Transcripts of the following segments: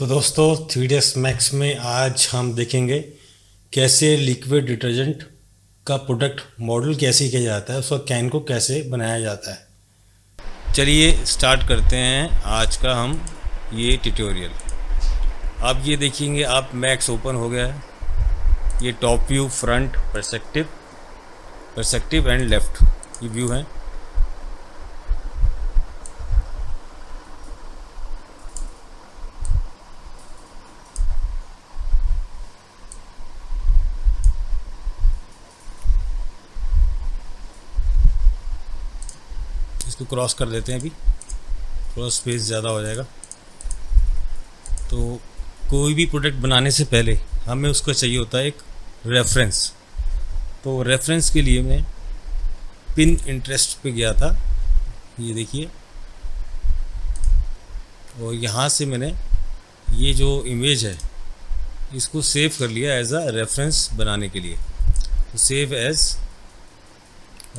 तो दोस्तों 3ds max में आज हम देखेंगे कैसे लिक्विड डिटर्जेंट का प्रोडक्ट मॉडल कैसे किया जाता है, उसका कैन को कैसे बनाया जाता है। चलिए स्टार्ट करते हैं आज का हम ये ट्यूटोरियल। अब ये देखेंगे आप, मैक्स ओपन हो गया है। ये top view, front, perspective and left ये व्यू हैं। इसको क्रॉस कर देते हैं, अभी थोड़ा स्पेस ज़्यादा हो जाएगा। तो कोई भी प्रोडक्ट बनाने से पहले हमें उसका चाहिए होता है एक रेफरेंस। तो रेफरेंस के लिए मैं पिन इंटरेस्ट पे गया था, ये देखिए, और यहाँ से मैंने ये जो इमेज है इसको सेव कर लिया एज अ रेफरेंस बनाने के लिए। तो सेव एज,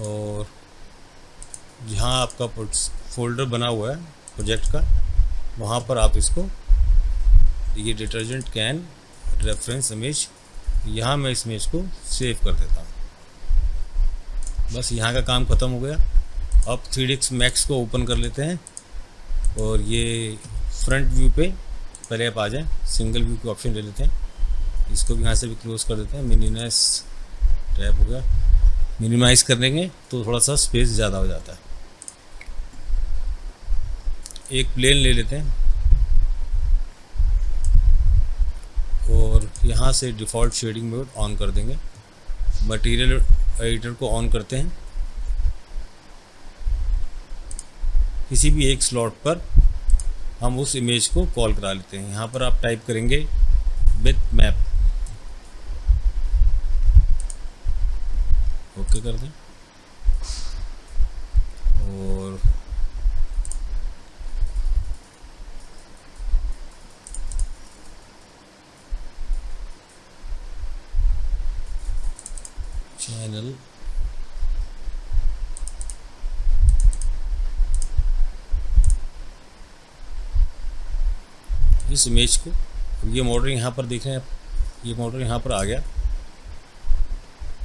और जहाँ आपका फोल्डर बना हुआ है प्रोजेक्ट का, वहाँ पर आप इसको, ये डिटर्जेंट कैन रेफरेंस इमेज, यहाँ मैं इस इमेज को सेव कर देता हूँ। बस यहाँ का काम ख़त्म हो गया। अब 3ds मैक्स को ओपन कर लेते हैं और ये फ्रंट व्यू पे पहले आप आ जाएँ, सिंगल व्यू के ऑप्शन ले लेते हैं। इसको भी यहाँ से भी क्लोज कर देते हैं। मिनिमाइज टैब हो गया, मिनिमाइज़ कर देंगे तो थोड़ा सा स्पेस ज़्यादा हो जाता है। एक प्लेन ले लेते हैं और यहाँ से डिफ़ॉल्ट शेडिंग मोड ऑन कर देंगे। मटेरियल एडिटर को ऑन करते हैं। किसी भी एक स्लॉट पर हम उस इमेज को कॉल करा लेते हैं। यहाँ पर आप टाइप करेंगे विथ मैप, ओके कर दें। और चैनल इस इमेज को, ये मॉडल यहाँ पर देख रहे हैं आप, ये मॉडल यहाँ पर आ गया।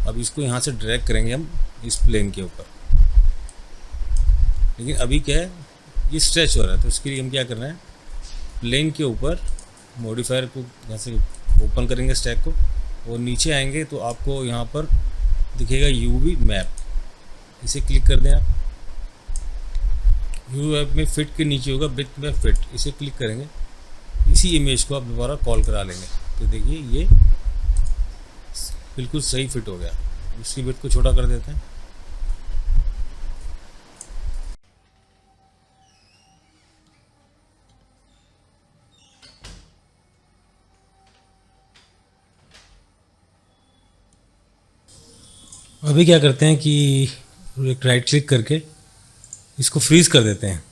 अब इसको यहाँ से ड्रैग करेंगे हम इस प्लेन के ऊपर। लेकिन अभी क्या है, ये स्ट्रेच हो रहा है, तो इसके लिए हम क्या कर रहे हैं, प्लेन के ऊपर मॉडिफायर को यहाँ से ओपन करेंगे स्टैक को, और नीचे आएंगे तो आपको यहाँ पर दिखेगा यूवी मैप। इसे क्लिक कर दें आप। यूवी मैप में फिट के नीचे होगा विथ मैप फिट, इसे क्लिक करेंगे। इसी इमेज को आप दोबारा कॉल करा लेंगे तो देखिए ये बिल्कुल सही फिट हो गया। इसकी विड्थ को छोटा कर देते हैं। अभी क्या करते हैं कि एक राइट क्लिक करके इसको फ्रीज़ कर देते हैं,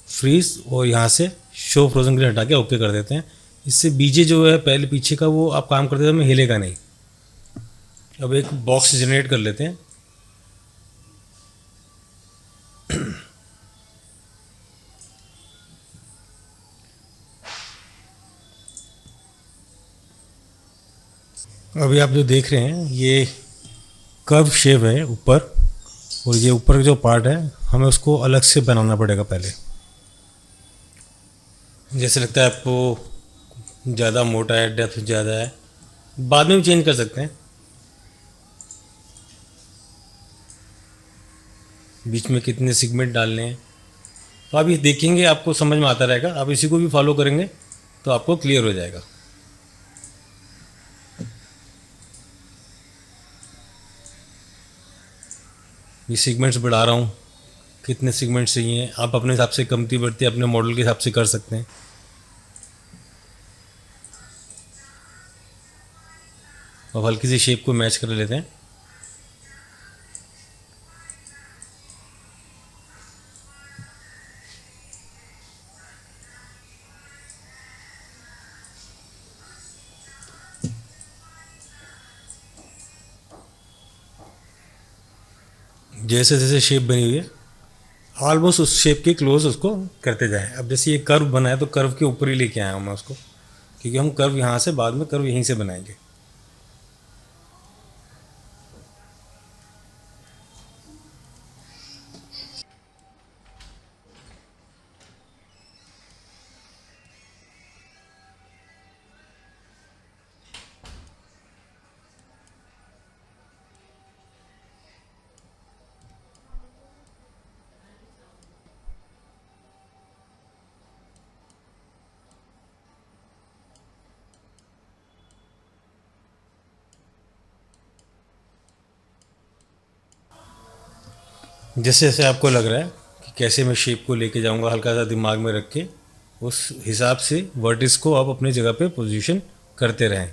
फ्रीज़, और यहाँ से शो फ्रोजन ग्रिड हटा के ओके कर देते हैं। इससे बीजे जो है पहले पीछे का वो आप काम करते समय हिलेगा नहीं। अब एक बॉक्स जनरेट कर लेते हैं। अभी आप जो देख रहे हैं ये कर्व शेप है ऊपर, और ये ऊपर का जो पार्ट है हमें उसको अलग से बनाना पड़ेगा पहले। जैसे लगता है आपको ज़्यादा मोटा है, डेप्थ ज़्यादा है, बाद में भी चेंज कर सकते हैं। बीच में कितने सेगमेंट डालने हैं तो आप ये देखेंगे, आपको समझ में आता रहेगा। आप इसी को भी फॉलो करेंगे तो आपको क्लियर हो जाएगा। ये सेगमेंट्स बढ़ा रहा हूँ, कितने सेगमेंट्स चाहिए आप अपने हिसाब से कमती बढ़ती अपने मॉडल के हिसाब से कर सकते हैं। अब हल्की सी शेप को मैच कर लेते हैं। जैसे जैसे शेप बनी हुई है ऑलमोस्ट उस शेप के क्लोज उसको करते जाएं। अब जैसे ये कर्व बना है तो कर्व के ऊपर ही लेके आया हूँ मैं उसको, क्योंकि हम कर्व यहाँ से बाद में कर्व यहीं से बनाएंगे। जैसे जैसे आपको लग रहा है कि कैसे मैं शेप को लेके जाऊंगा, हल्का सा दिमाग में रख के उस हिसाब से वर्टिस को आप अपनी जगह पे पोजीशन करते रहें।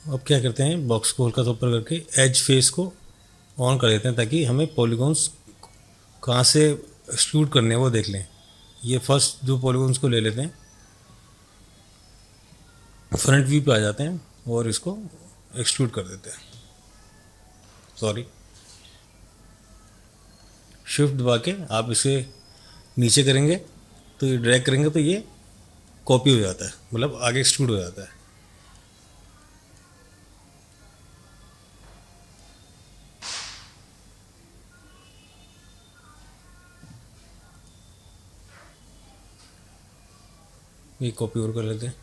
अब क्या करते हैं, बॉक्स को हल्का सा ऊपर करके एज फेस को ऑन कर देते हैं ताकि हमें पॉलीगॉन्स कहाँ से एक्सट्रूड करने हैं वो देख लें। ये फर्स्ट दो पॉलीगॉन्स को ले लेते हैं, फ्रंट व्यू पे आ जाते हैं और इसको एक्सट्रूड कर देते हैं। सॉरी, शिफ्ट दबा के आप इसे नीचे करेंगे तो ये ड्रैग करेंगे तो ये कॉपी हो जाता है, मतलब आगे एक्सट्रूड हो जाता है। ये कॉपी और कर लेते हैं।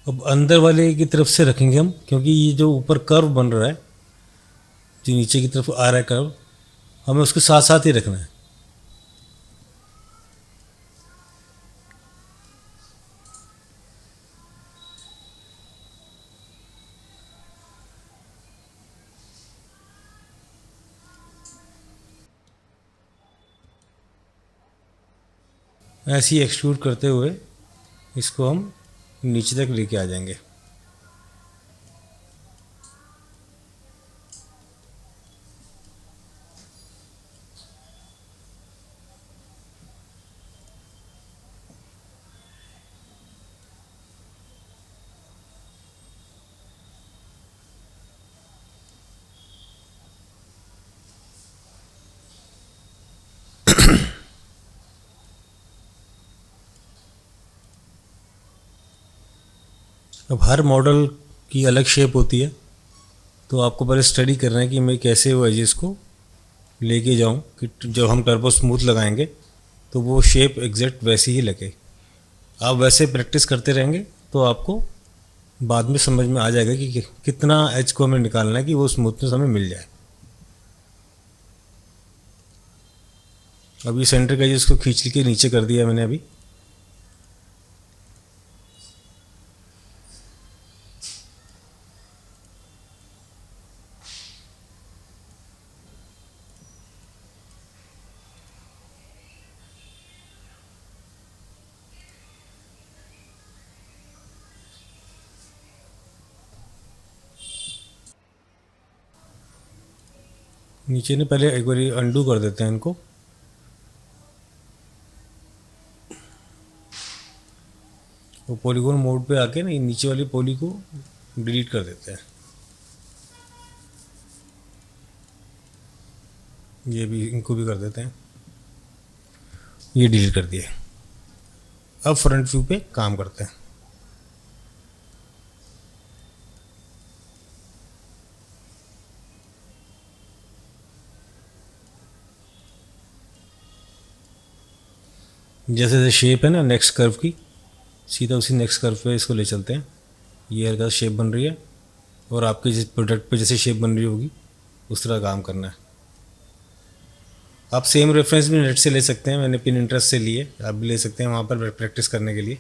अब अंदर वाले की तरफ से रखेंगे हम, क्योंकि ये जो ऊपर कर्व बन रहा है, जो नीचे की तरफ आ रहा है कर्व, हमें उसके साथ साथ ही रखना है। ऐसे ही एक्सट्रूड करते हुए इसको हम नीचे तक लेके आ जाएंगे। अब हर मॉडल की अलग शेप होती है, तो आपको पहले स्टडी करना है कि मैं कैसे वो एजेस को लेके जाऊं कि जब हम टर्बो स्मूथ लगाएंगे तो वो शेप एग्जैक्ट वैसी ही लगे। आप वैसे प्रैक्टिस करते रहेंगे तो आपको बाद में समझ में आ जाएगा कि कितना एज को हमें निकालना है कि वो स्मूथनेस हमें मिल जाए। अभी सेंटर का एजेस को खींच के नीचे कर दिया मैंने अभी। नीचे ने पहले एक बार अंडू कर देते हैं इनको। वो पॉलीगॉन मोड पे आके ना नीचे वाली पॉली को डिलीट कर देते हैं। ये भी, इनको भी कर देते हैं। ये डिलीट कर दिए। अब फ्रंट व्यू पे काम करते हैं। जैसे जैसे शेप है ना नेक्स्ट कर्व की, सीधा उसी नेक्स्ट कर्व पे इसको ले चलते हैं। ये हल्का शेप बन रही है और आपके जिस प्रोडक्ट पे जैसे शेप बन रही होगी उस तरह काम करना है। आप सेम रेफरेंस भी नेट से ले सकते हैं, मैंने पिन इंटरेस्ट से लिए, आप भी ले सकते हैं वहाँ पर प्रैक्टिस करने के लिए।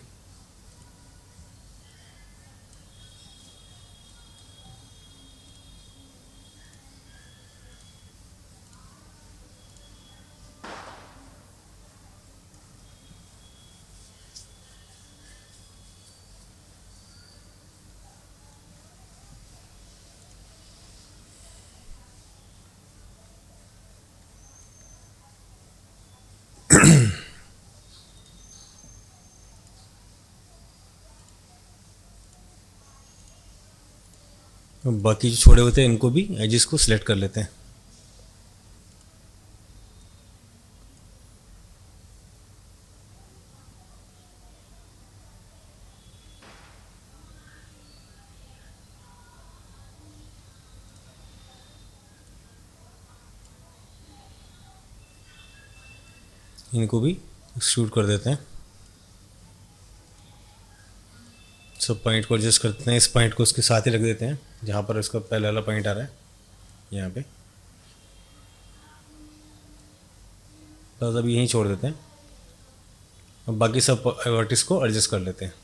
बाकी जो छोड़े होते हैं इनको भी एजेस को सिलेक्ट कर लेते हैं। इनको भी एक्सट्रूड कर देते हैं। सब पॉइंट को एडजस्ट करते हैं। इस पॉइंट को उसके साथ ही रख देते हैं जहाँ पर इसका पहले वाला पॉइंट आ रहा है, यहाँ पे बस अब यहीं छोड़ देते हैं। अब बाकी सब वर्टिस को एडजस्ट कर लेते हैं।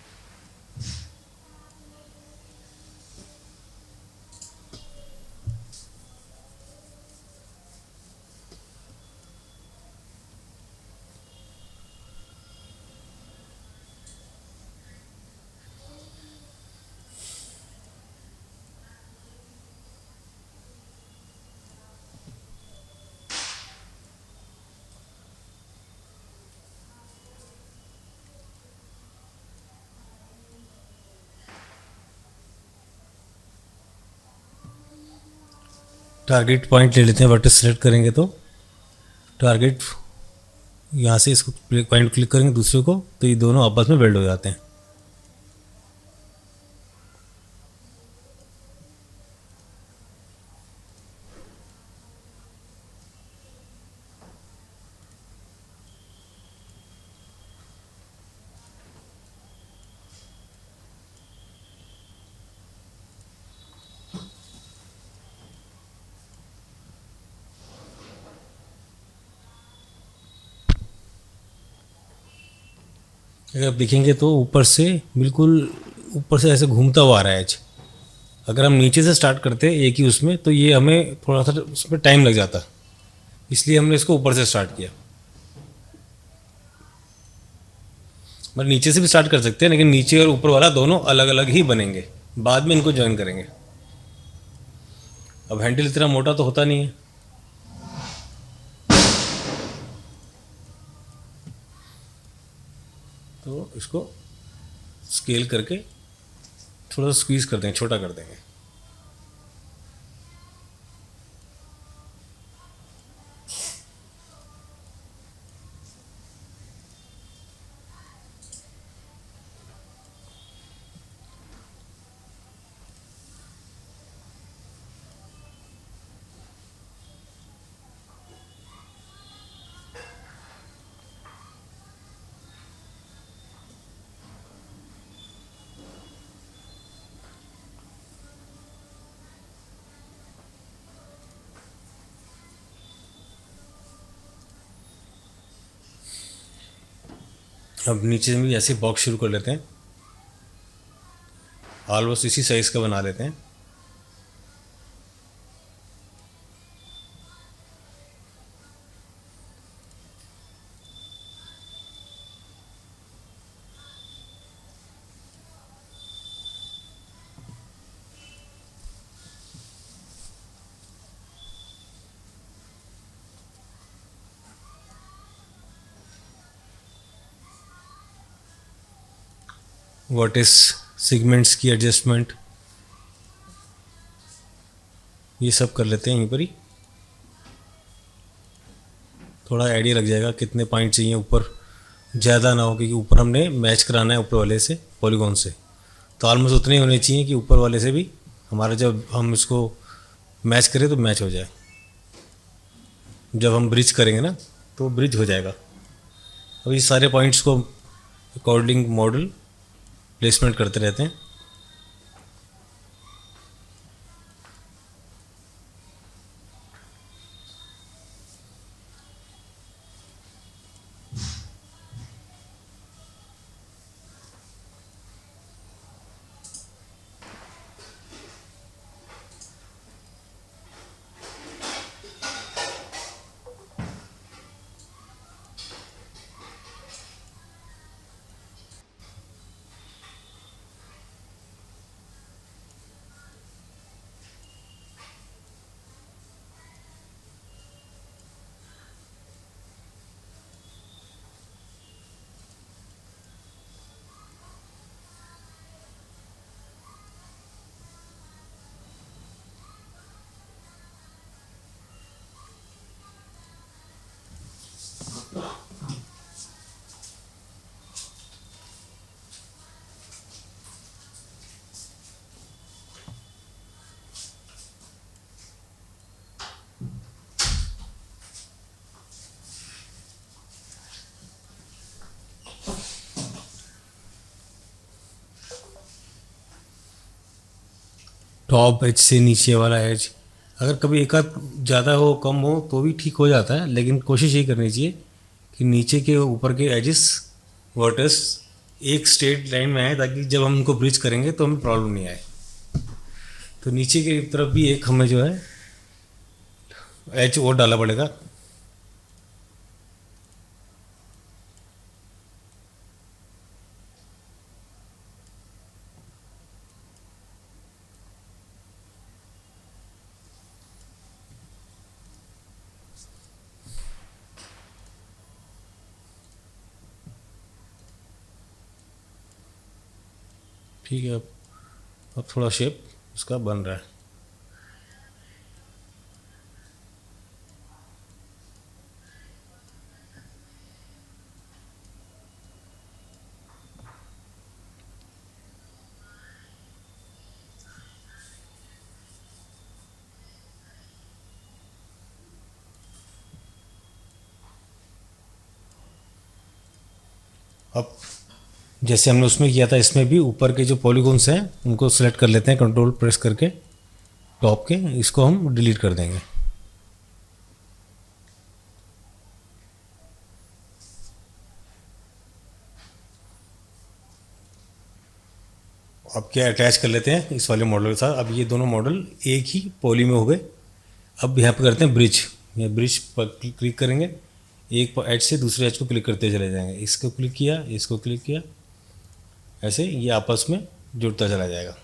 टारगेट पॉइंट ले लेते हैं। वर्टिस सेलेक्ट करेंगे तो टारगेट यहाँ से इसको पॉइंट क्लिक करेंगे दूसरे को, तो ये दोनों आपस में वेल्ड हो जाते हैं। अगर आप देखेंगे तो ऊपर से बिल्कुल ऊपर से ऐसे घूमता हुआ आ रहा है एज। अगर हम नीचे से स्टार्ट करते एक ही उसमें तो ये हमें थोड़ा सा उसमें टाइम लग जाता, इसलिए हमने इसको ऊपर से स्टार्ट किया। मतलब नीचे से भी स्टार्ट कर सकते हैं, लेकिन नीचे और ऊपर वाला दोनों अलग अलग ही बनेंगे, बाद में इनको ज्वाइन करेंगे। अब हैंडल इतना मोटा तो होता नहीं है, तो इसको स्केल करके थोड़ा सा स्क्वीज़ कर देंगे, छोटा कर देंगे। अब नीचे में भी ऐसे बॉक्स शुरू कर लेते हैं, ऑलमोस्ट इसी साइज़ का बना लेते हैं। वर्टिस सेगमेंट्स की एडजस्टमेंट ये सब कर लेते हैं यहीं पर ही। थोड़ा आइडिया लग जाएगा कितने पॉइंट चाहिए, ऊपर ज़्यादा ना हो, क्योंकि ऊपर हमने मैच कराना है ऊपर वाले से पॉलीगॉन से, तो ऑलमोस्ट उतने ही होने चाहिए कि ऊपर वाले से भी हमारा जब हम इसको मैच करें तो मैच हो जाए। जब हम ब्रिज करेंगे ना तो ब्रिज हो जाएगा। अब ये सारे पॉइंट्स को अकॉर्डिंग मॉडल प्लेसमेंट करते रहते हैं। टॉप एज से नीचे वाला एज, अगर कभी एक आध ज़्यादा हो कम हो तो भी ठीक हो जाता है, लेकिन कोशिश यही करनी चाहिए कि नीचे के ऊपर के एजेस वर्टर्स एक स्ट्रेट लाइन में आए, ताकि जब हम उनको ब्रिज करेंगे तो हमें प्रॉब्लम नहीं आए। तो नीचे की तरफ भी एक हमें जो है एज और डालना पड़ेगा। ठीक है, अब थोड़ा शेप उसका बन रहा है। अब जैसे हमने उसमें किया था, इसमें भी ऊपर के जो पॉलीगॉन्स हैं उनको सेलेक्ट कर लेते हैं, कंट्रोल प्रेस करके टॉप के, इसको हम डिलीट कर देंगे। अब क्या अटैच कर लेते हैं इस वाले मॉडल के साथ। अब ये दोनों मॉडल एक ही पॉली में हो गए। अब यहाँ पर करते हैं ब्रिज, या ब्रिज पर क्लिक करेंगे, एक एज से दूसरे एज को क्लिक करते चले जाएंगे। इसको क्लिक किया, इसको क्लिक किया, ऐसे ये आपस में जुड़ता चला जाएगा।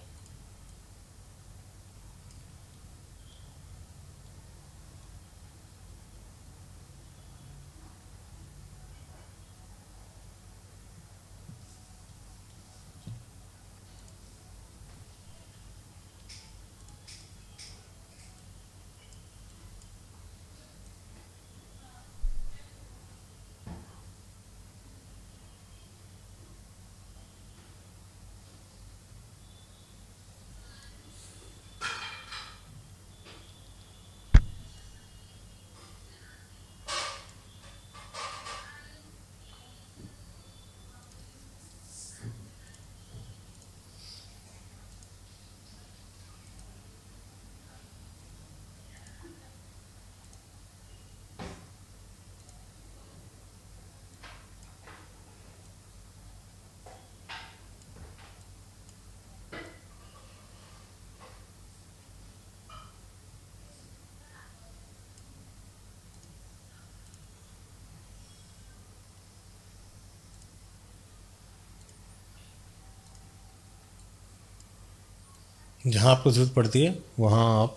जहाँ आपको ज़रूरत पड़ती है वहाँ आप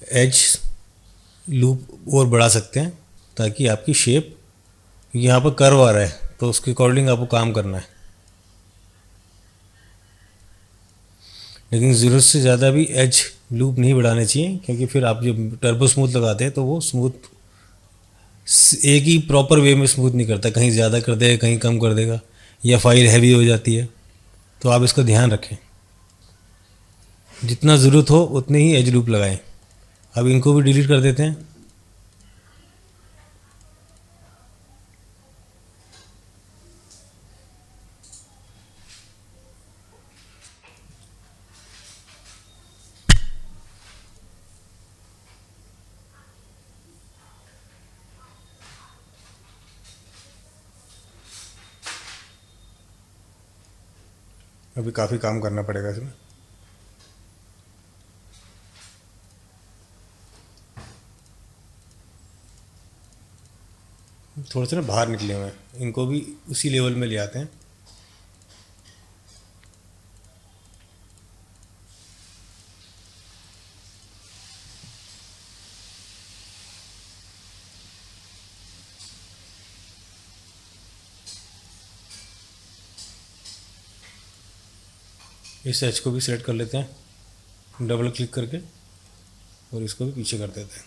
एज लूप और बढ़ा सकते हैं, ताकि आपकी शेप, यहाँ पर कर्व आ रहा है तो उसके अकॉर्डिंग आपको काम करना है। लेकिन ज़रूरत से ज़्यादा भी एज लूप नहीं बढ़ाने चाहिए, क्योंकि फिर आप जब टर्बो स्मूथ लगाते हैं तो वो स्मूथ एक ही प्रॉपर वे में स्मूथ नहीं करता, कहीं ज़्यादा कर देगा, कहीं कम कर देगा, या फाइल हैवी हो जाती है। तो आप इसका ध्यान रखें, जितना ज़रूरत हो उतने ही एज लूप लगाएं। अब इनको भी डिलीट कर देते हैं। अभी काफ़ी काम करना पड़ेगा इसमें। थोड़े से ना बाहर निकले हुए हैं, इनको भी उसी लेवल में ले आते हैं। इस एच को भी सिलेक्ट कर लेते हैं डबल क्लिक करके, और इसको भी पीछे कर देते हैं।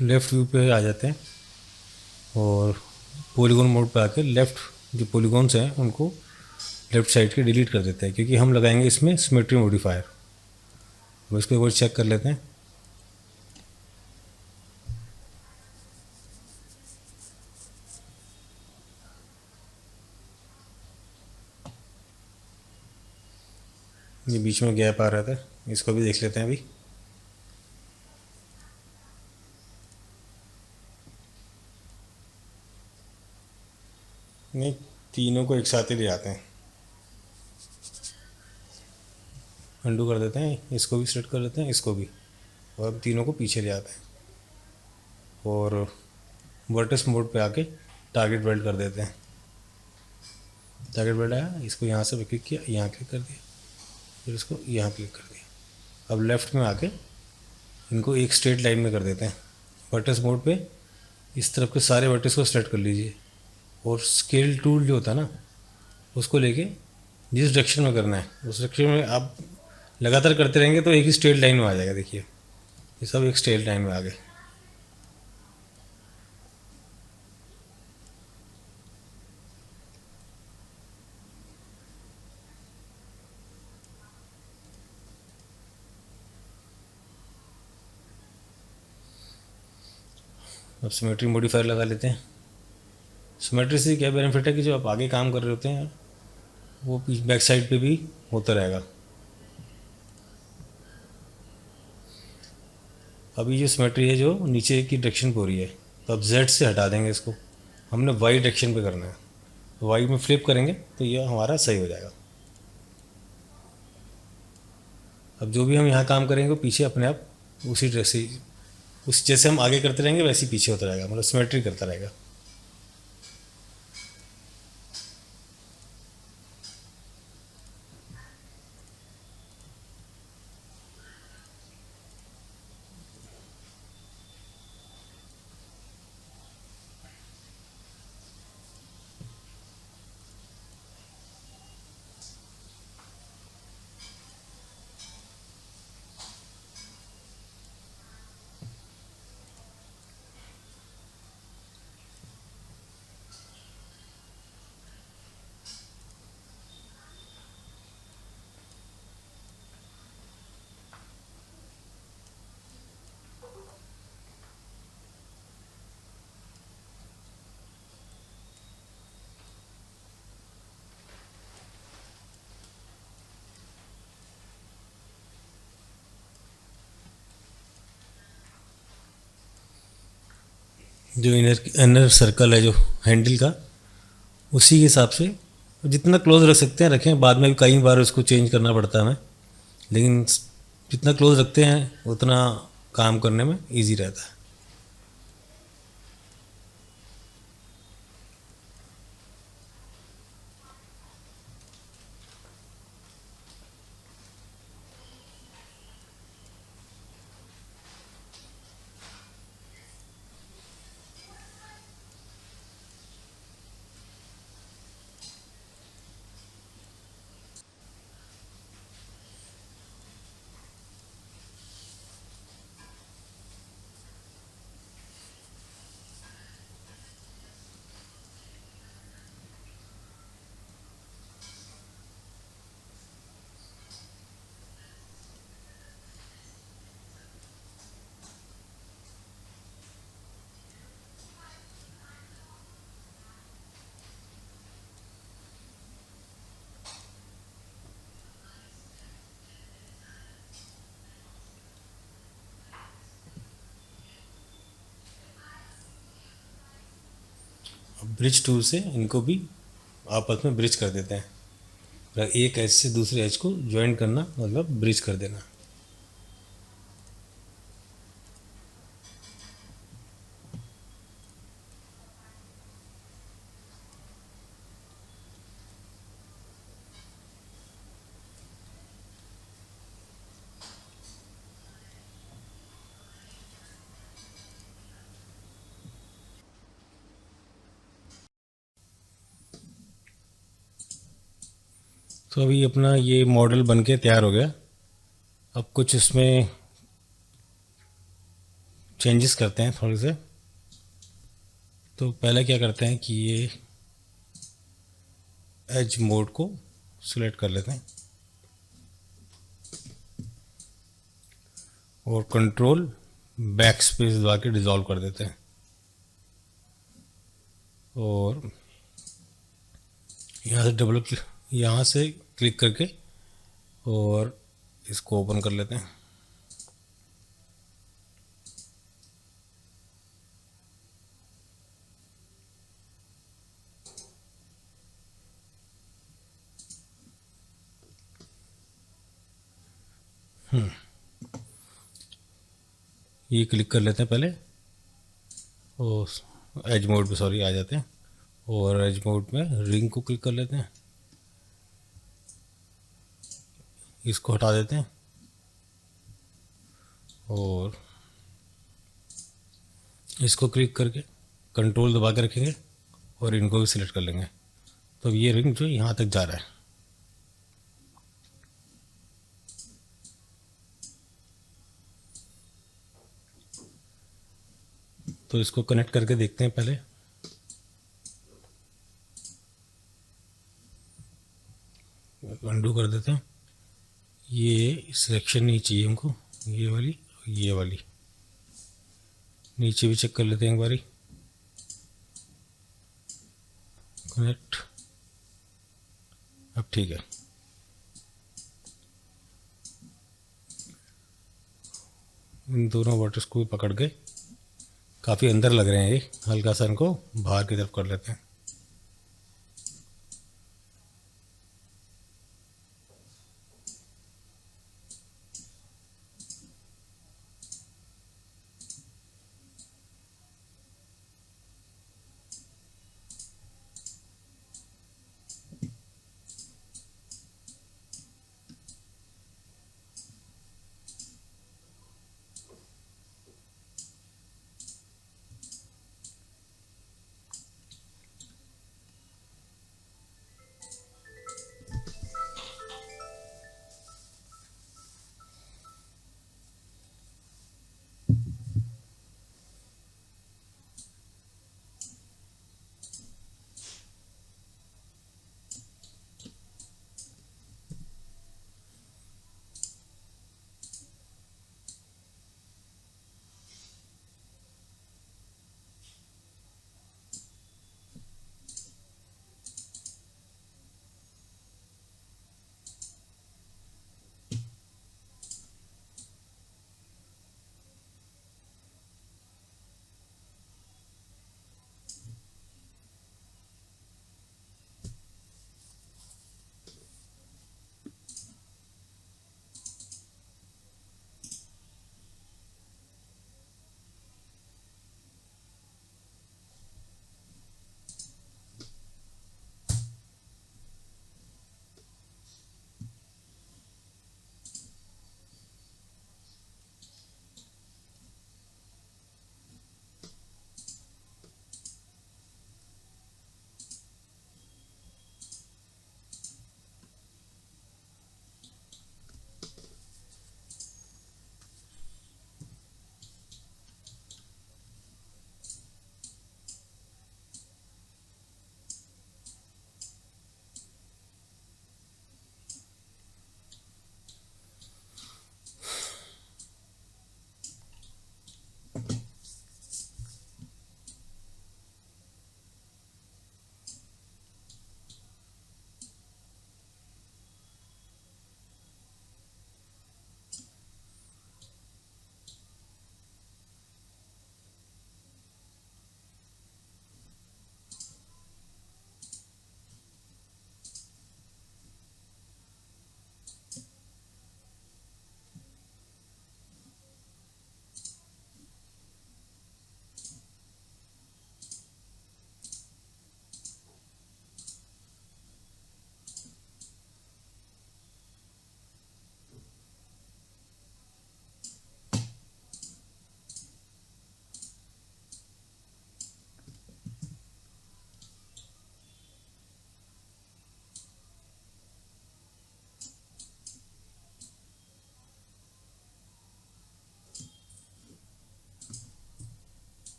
लेफ़्ट व्यू पे आ जाते हैं और पॉलीगॉन मोड पे आके लेफ़्ट जो पॉलीगॉन्स हैं उनको लेफ़्ट साइड के डिलीट कर देते हैं, क्योंकि हम लगाएंगे इसमें सिमेट्री मॉडिफायर। हम इसको एक बार चेक कर लेते हैं। ये बीच में गैप आ रहा था, इसको भी देख लेते हैं अभी। नहीं, तीनों को एक साथ ही ले आते हैं। अंडू कर देते हैं, इसको भी सेलेक्ट कर लेते हैं, इसको भी, और अब तीनों को पीछे ले आते हैं और वर्टेक्स मोड पे आके टारगेट वेल्ड कर देते हैं। टारगेट वेल्ड आया, इसको यहाँ से क्लिक किया, यहाँ क्लिक कर दिया, फिर इसको यहाँ क्लिक कर दिया। अब लेफ़्ट में आके इनको एक स्ट्रेट लाइन में कर देते हैं। वर्टेक्स मोड पे इस तरफ के सारे वर्टेक्स को सेलेक्ट कर लीजिए और स्केल टूल जो होता है ना, उसको लेके जिस डायरेक्शन में करना है उस डायरेक्शन में आप लगातार करते रहेंगे तो एक ही स्ट्रेट लाइन में आ जाएगा। देखिए ये सब एक स्ट्रेट लाइन में आ गए। अब सिमेट्री मॉडिफायर लगा लेते हैं। सिमेट्री से क्या बेनिफिट है कि जो आप आगे काम कर रहे होते हैं वो बैक साइड पे भी होता रहेगा। अभी जो सिमेट्री है जो नीचे की डायरेक्शन पे हो रही है, तो अब जेड से हटा देंगे इसको, हमने वाई डायरेक्शन पे करना है। वाई में फ्लिप करेंगे तो ये हमारा सही हो जाएगा। अब जो भी हम यहाँ काम करेंगे वो पीछे अपने आप उसी ड्रेस से, उस जैसे हम आगे करते रहेंगे वैसे ही पीछे होता रहेगा, मतलब सिमेट्री करता रहेगा। जो इनर सर्कल है जो हैंडल का, उसी के हिसाब से जितना क्लोज रख सकते हैं रखें। बाद में भी कई बार उसको चेंज करना पड़ता है हमें, लेकिन जितना क्लोज रखते हैं उतना काम करने में इजी रहता है। ब्रिज टूल से इनको भी आपस में ब्रिज कर देते हैं। एक एज से दूसरे एज को ज्वाइन करना मतलब ब्रिज कर देना। तो अभी अपना ये मॉडल बन के तैयार हो गया। अब कुछ इसमें चेंजेस करते हैं थोड़े से। तो पहले क्या करते हैं कि ये एज मोड को सिलेक्ट कर लेते हैं और कंट्रोल बैक स्पेस दबा के डिज़ोल्व कर देते हैं। और यहाँ से क्लिक करके और इसको ओपन कर लेते हैं। ये क्लिक कर लेते हैं पहले, और एज मोड पे सॉरी आ जाते हैं, और एज मोड में रिंग को क्लिक कर लेते हैं, इसको हटा देते हैं और इसको क्लिक करके कंट्रोल दबा के रखेंगे और इनको भी सिलेक्ट कर लेंगे। तो ये रिंग जो यहाँ तक जा रहा है। तो इसको कनेक्ट करके देखते हैं पहले। अंडू कर देते हैं। ये सिलेक्शन नहीं चाहिए हमको, ये वाली नीचे भी चेक कर लेते हैं एक बारी। कनेक्ट, अब ठीक है। इन दोनों वाटर्स को भी पकड़ के, काफ़ी अंदर लग रहे हैं ये, हल्का सा इनको बाहर की तरफ कर लेते हैं।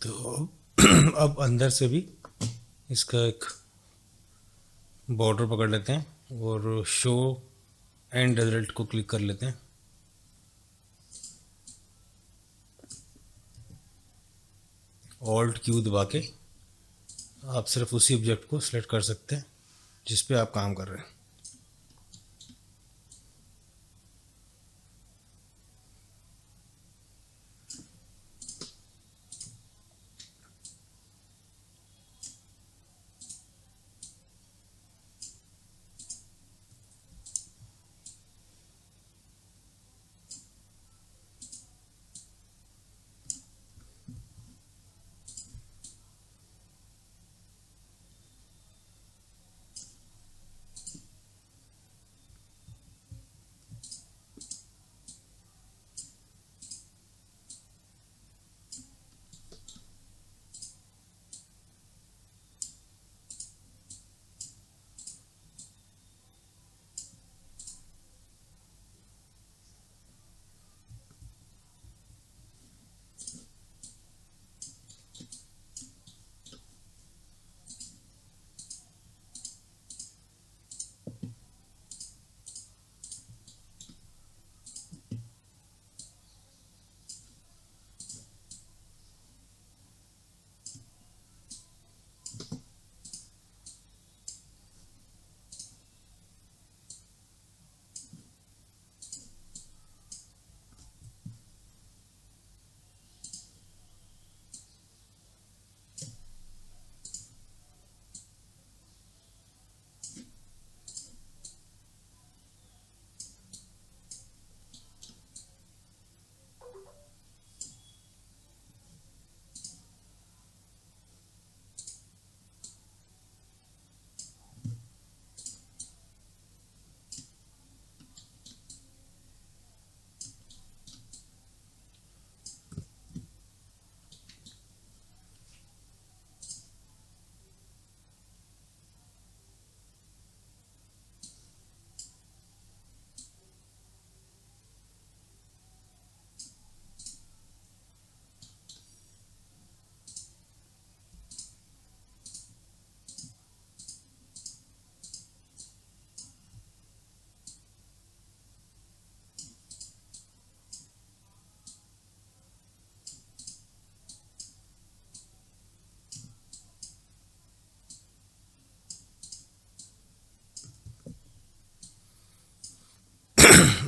तो अब अंदर से भी इसका एक बॉर्डर पकड़ लेते हैं और शो एंड रिजल्ट को क्लिक कर लेते हैं। ऑल्ट क्यू दबा के आप सिर्फ उसी ऑब्जेक्ट को सिलेक्ट कर सकते हैं जिस पे आप काम कर रहे हैं।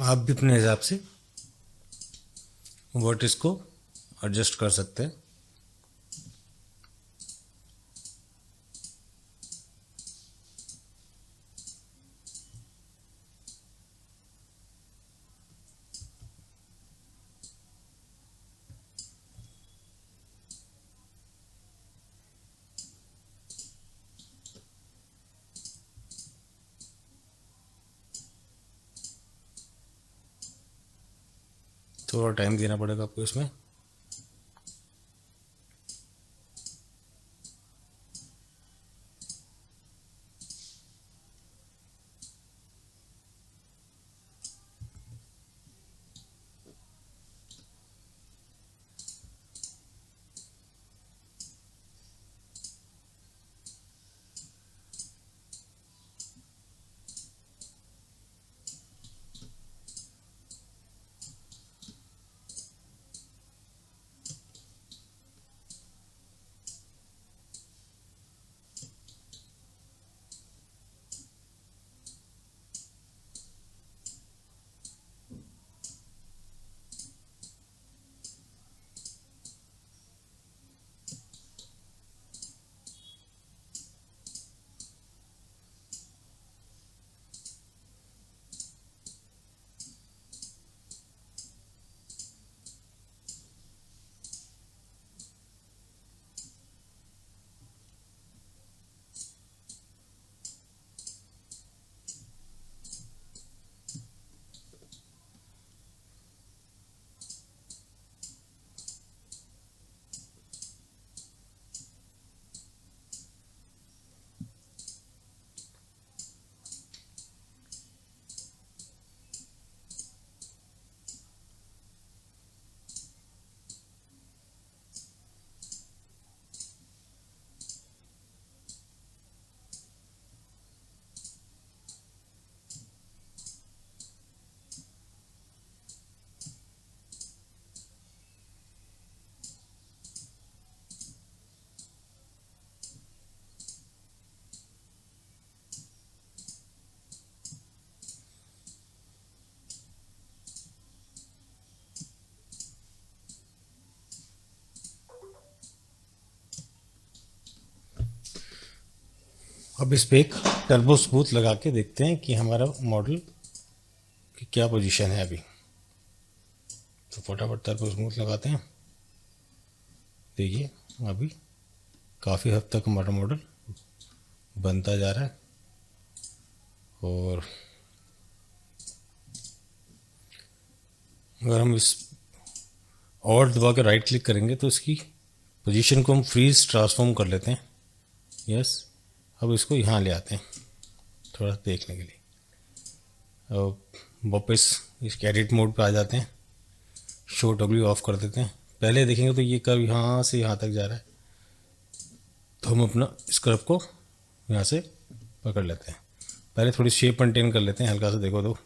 आप भी अपने हिसाब से वर्टिस को एडजस्ट कर सकते हैं। थोड़ा टाइम देना पड़ेगा आपको इसमें। अब इस पे एक टर्बो स्मूथ लगा के देखते हैं कि हमारा मॉडल की क्या पोजीशन है अभी। तो फटाफट टर्बो स्मूथ लगाते हैं। देखिए अभी काफ़ी हद तक हमारा मॉडल बनता जा रहा है। और अगर हम इस और दबा के राइट क्लिक करेंगे तो इसकी पोजीशन को हम फ्रीज ट्रांसफॉर्म कर लेते हैं। यस, अब इसको यहाँ ले आते हैं थोड़ा देखने के लिए। अब वापस इस एडिट मोड पे आ जाते हैं, शो डब्ल्यू ऑफ कर देते हैं। पहले देखेंगे तो ये कर्व यहाँ से यहाँ तक जा रहा है, तो हम अपना इस कर्व को यहाँ से पकड़ लेते हैं। पहले थोड़ी शेप मेंटेन कर लेते हैं, हल्का सा देखो तो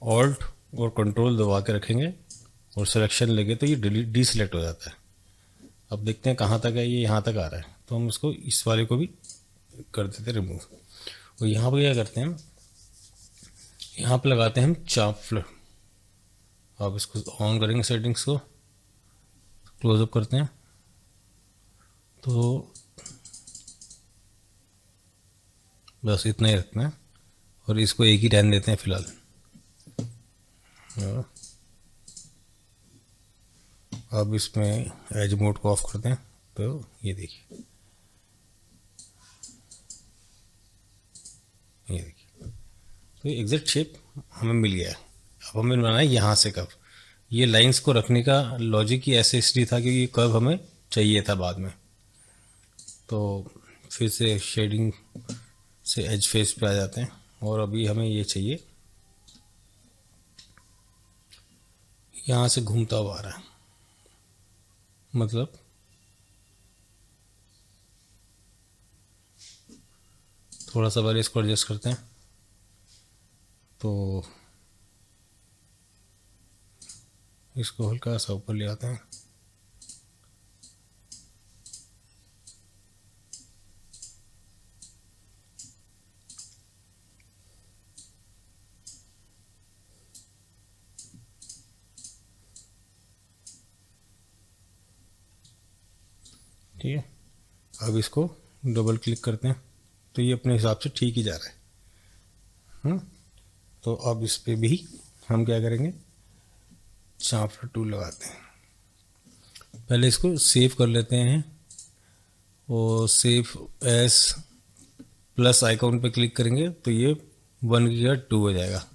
ऑल्ट और कंट्रोल दबा के रखेंगे और सिलेक्शन लेंगे तो ये डिलीट डी सिलेक्ट हो जाता है। अब देखते हैं कहाँ तक है, ये यहाँ तक आ रहा है, तो हम इसको इस वाले को भी कर देते हैं रिमूव। और यहाँ पर क्या करते हैं, यहाँ पर लगाते हैं हम चापलर। अब इसको ऑन करेंगे, सेटिंग्स को क्लोजअप करते हैं तो बस इतना ही रखना है और इसको एक ही रहने देते हैं फिलहाल। अब इसमें एज मोड को ऑफ करते हैं तो ये देखिए, ये देखिए, तो ये एग्जैक्ट शेप हमें मिल गया है। अब हमें बनाना है यहाँ से कर्व। ये लाइंस को रखने का लॉजिक ही ऐसे इसलिए था कि ये कर्व हमें चाहिए था बाद में। तो फिर से शेडिंग से एज फेस पे आ जाते हैं और अभी हमें ये चाहिए, यहाँ से घूमता हुआ आ रहा है, मतलब थोड़ा सा पहले इसको एडजस्ट करते हैं तो इसको हल्का सा ऊपर ले आते हैं। ठीक है, अब इसको डबल क्लिक करते हैं तो ये अपने हिसाब से ठीक ही जा रहा है। तो अब इस पे भी हम क्या करेंगे, चापलर टूल लगाते हैं। पहले इसको सेव कर लेते हैं और सेव एस प्लस आइकॉन पे क्लिक करेंगे तो ये 1 की जगह 2 हो जाएगा।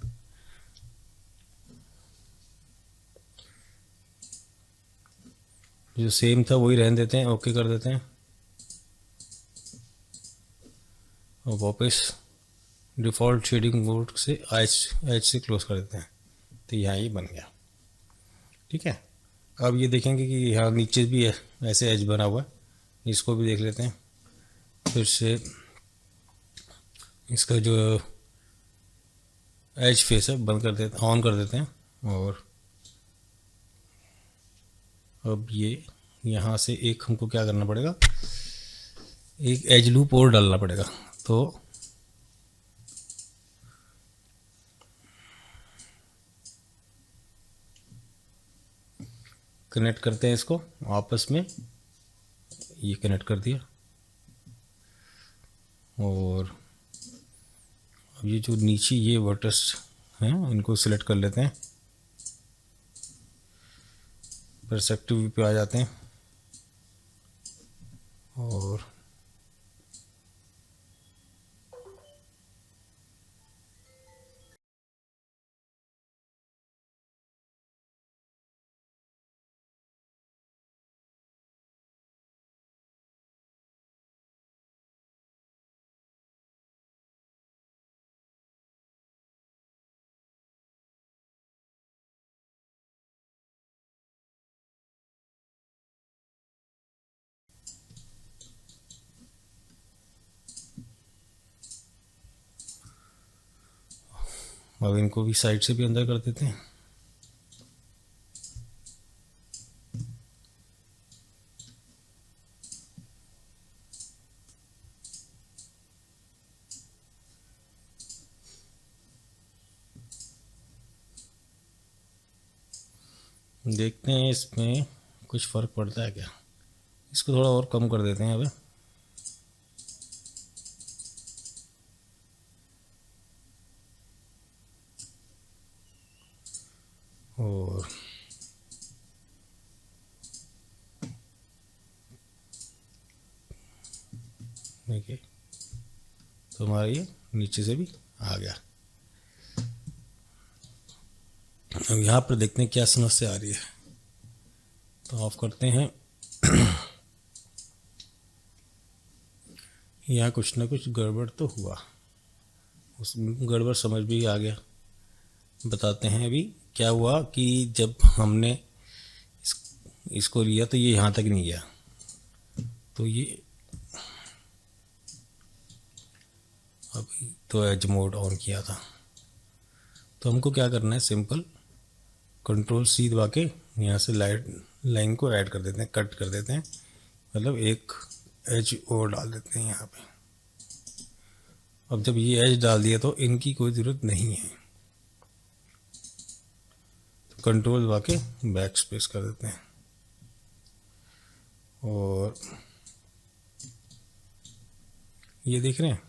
जो सेम था वही रहने देते हैं, ओके कर देते हैं और वापस डिफ़ॉल्ट शेडिंग मोड से एच से क्लोज कर देते हैं तो यहाँ ये बन गया। ठीक है, अब ये देखेंगे कि यहाँ नीचे भी ऐसे एज बना हुआ है, इसको भी देख लेते हैं। फिर से इसका जो एज फेस है बंद कर देते, ऑन कर देते हैं और अब ये यहाँ से एक हमको क्या करना पड़ेगा, एक एज लूप और डालना पड़ेगा। तो कनेक्ट करते हैं इसको आपस में, ये कनेक्ट कर दिया और अब ये जो नीचे ये वर्टस हैं इनको सिलेक्ट कर लेते हैं, परस्पेक्टिव व्यू पे आ जाते हैं और अब इनको भी साइड से भी अंदर कर देते हैं। देखते हैं इसमें कुछ फ़र्क पड़ता है क्या। इसको थोड़ा और कम कर देते हैं अभी। और देखिए तो हमारा ये नीचे से भी आ गया। अब यहाँ पर देखते हैं क्या समस्या आ रही है। तो ऑफ करते हैं। यहाँ कुछ ना कुछ गड़बड़ तो हुआ, उस गड़बड़ समझ भी आ गया। बताते हैं अभी क्या हुआ कि जब हमने इसको लिया तो ये यहाँ तक नहीं गया, तो ये अभी तो एज मोड ऑन किया था। तो हमको क्या करना है, सिंपल कंट्रोल सी दबा के यहाँ से लाइन को ऐड कर देते हैं, कट कर देते हैं, मतलब एक एज और डाल देते हैं यहाँ पे। अब जब ये एज डाल दिया तो इनकी कोई ज़रूरत नहीं है, तो कंट्रोल दबा के बैक स्पेस कर देते हैं। और ये देख रहे हैं,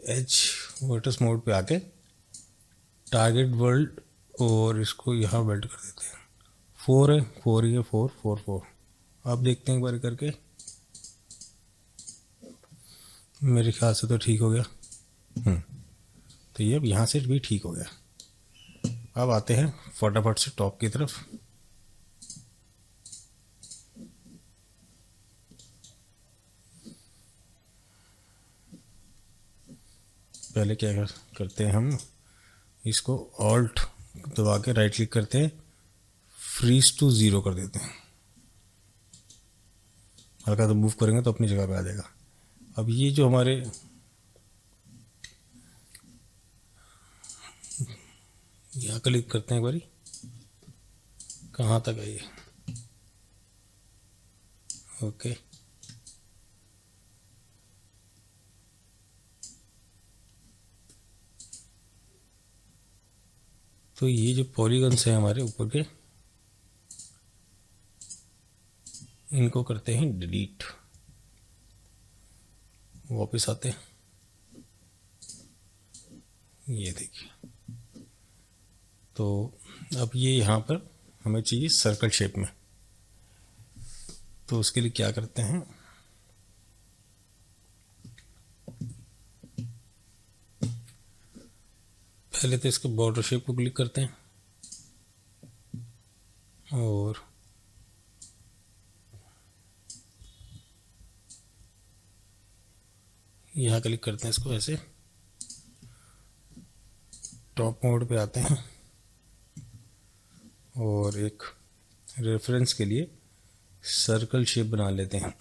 एच वर्टस मोड पे आके टारगेट वर्ल्ड और इसको यहाँ बेल्ट कर देते हैं। 4 है, 4 ही है, 4 4 4। आप देखते हैं एक बार करके, मेरे ख्याल से तो ठीक हो गया। तो ये अब यहाँ से भी ठीक हो गया। अब आते हैं फटाफट से टॉप की तरफ। पहले क्या करते हैं, हम इसको ऑल्ट दबा के राइट क्लिक करते हैं, फ्रीज टू 0 कर देते हैं। हल्का तो मूव करेंगे तो अपनी जगह पे आ जाएगा। अब ये जो हमारे यहाँ क्लिक करते हैं एक बारी, कहाँ तक आई है, ओके। तो ये जो पॉलीगन्स हैं हमारे ऊपर के, इनको करते हैं डिलीट। वापस आते हैं, ये देखिए। तो अब ये यहाँ पर हमें चाहिए सर्कल शेप में, तो उसके लिए क्या करते हैं, पहले तो इसके बॉर्डर शेप को क्लिक करते हैं और यहाँ क्लिक करते हैं इसको ऐसे, टॉप मोड पे आते हैं और एक रेफरेंस के लिए सर्कल शेप बना लेते हैं।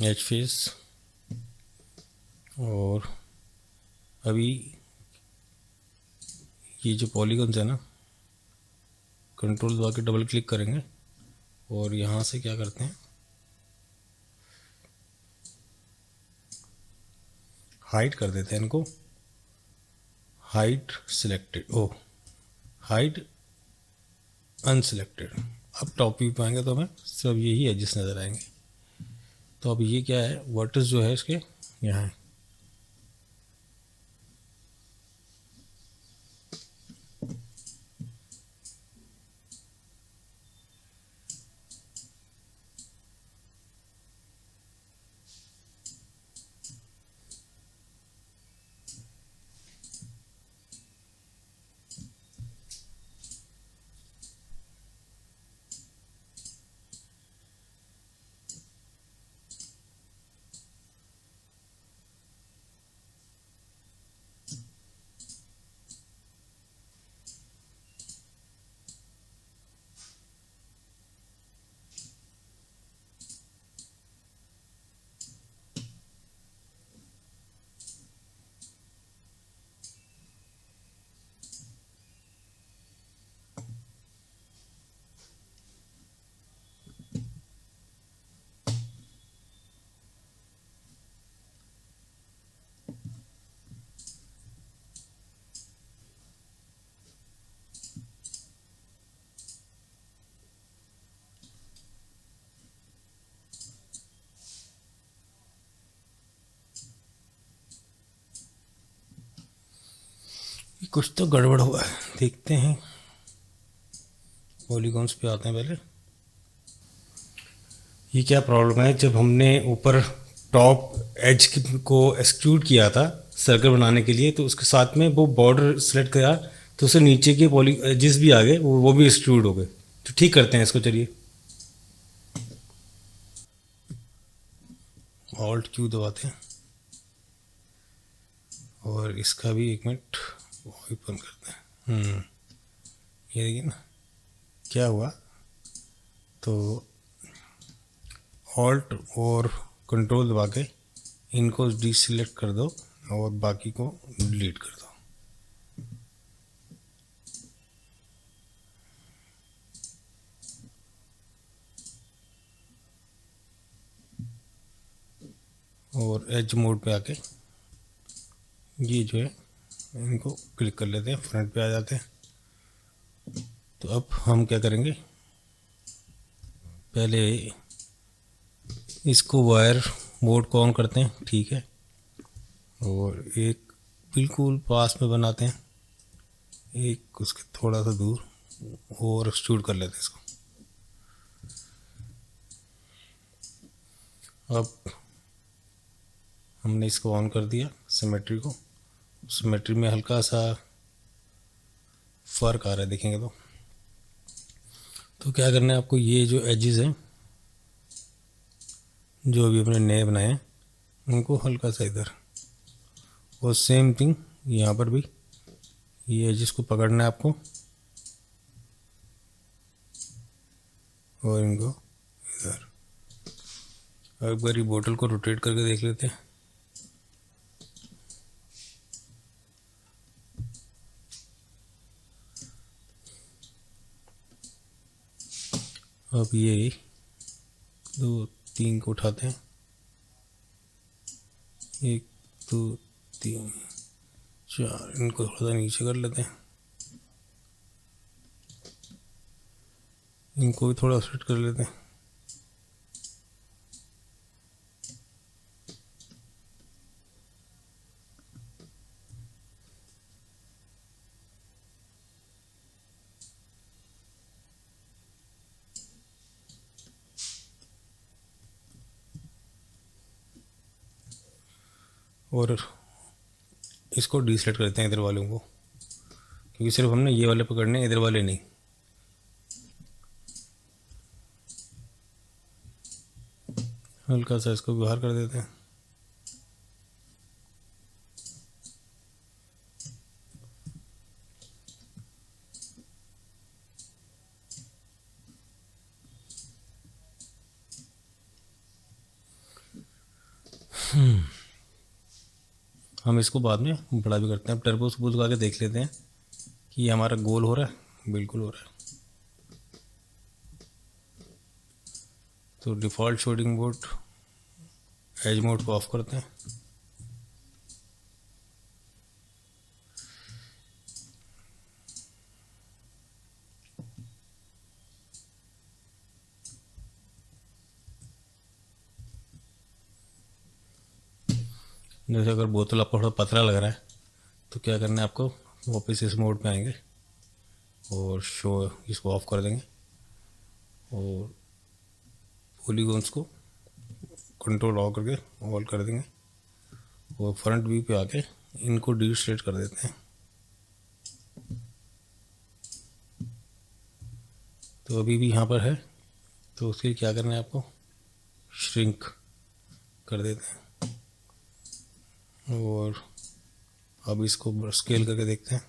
एच फेस, और अभी ये जो पॉलीगन्स है ना, कंट्रोल दबा के डबल क्लिक करेंगे और यहाँ से क्या करते हैं, हाइड कर देते हैं इनको, हाइड सिलेक्टेड, ओ हाइड अनसिलेक्टेड। अब टॉप व्यू पाएंगे तो हमें सिर्फ यही एजेस नज़र आएंगे। तो अब ये क्या है, वर्टेक्स जो है इसके यहाँ है। कुछ तो गड़बड़ हुआ है, देखते हैं। पॉलीगॉन्स पे आते हैं पहले। ये क्या प्रॉब्लम है, जब हमने ऊपर टॉप एज को एक्सट्रूड किया था सर्कल बनाने के लिए, तो उसके साथ में वो बॉर्डर सेलेक्ट किया, तो उससे नीचे के पॉली एजेस भी आ गए, वो भी एक्सट्रूड हो गए। तो ठीक करते हैं इसको, चलिए। ऑल्ट क्यू दबाते हैं और इसका भी 1 मिनट ओपन करते हैं। ये देखिए ना क्या हुआ। तो ऑल्ट और कंट्रोल दबा के इनको डीसिलेक्ट कर दो और बाकी को डिलीट कर दो। और एज मोड पे आके ये जो है इनको क्लिक कर लेते हैं, फ्रंट पे आ जाते हैं। तो अब हम क्या करेंगे, पहले इसको वायर मोड को ऑन करते हैं, ठीक है। और एक बिल्कुल पास में बनाते हैं, एक उसके थोड़ा सा दूर, और एक्सट्रूड कर लेते हैं इसको। अब हमने इसको ऑन कर दिया सिमेट्री को। सिमेट्री में हल्का सा फ़र्क आ रहा है, देखेंगे तो क्या करना है आपको, ये जो एजेस हैं जो अभी अपने नए बनाए हैं उनको हल्का सा इधर, और सेम थिंग यहाँ पर भी ये एजेस को पकड़ना है आपको और इनको इधर। एक बार ये बोतल को रोटेट करके देख लेते हैं। अब ये 2 3 को उठाते हैं, 1 2 3 4, इनको थोड़ा सा नीचे कर लेते हैं, इनको भी थोड़ा सेट कर लेते हैं। और इसको डिसेलेक्ट करते हैं इधर वालों को, क्योंकि सिर्फ हमने ये वाले पकड़ने, इधर वाले नहीं। हल्का सा इसको बाहर कर देते हैं। हम इसको बाद में बड़ा भी करते हैं। अब टर्बो स्पूल लगा के देख लेते हैं कि ये हमारा गोल हो रहा है। बिल्कुल हो रहा है। तो default shading mode, edge mode को ऑफ करते हैं। जैसे अगर बोतल आपको थोड़ा पतला लग रहा है तो क्या करना है आपको, वापस इस मोड पे आएंगे और शो इसको ऑफ कर देंगे और पॉलीगॉन्स को कंट्रोल ऑफ करके ऑल कर देंगे और फ्रंट व्यू पे आके इनको डिलीट कर देते हैं। तो अभी भी यहाँ पर है, तो उसके लिए क्या करना है आपको, श्रिंक कर देते हैं और अब इसको स्केल करके देखते हैं।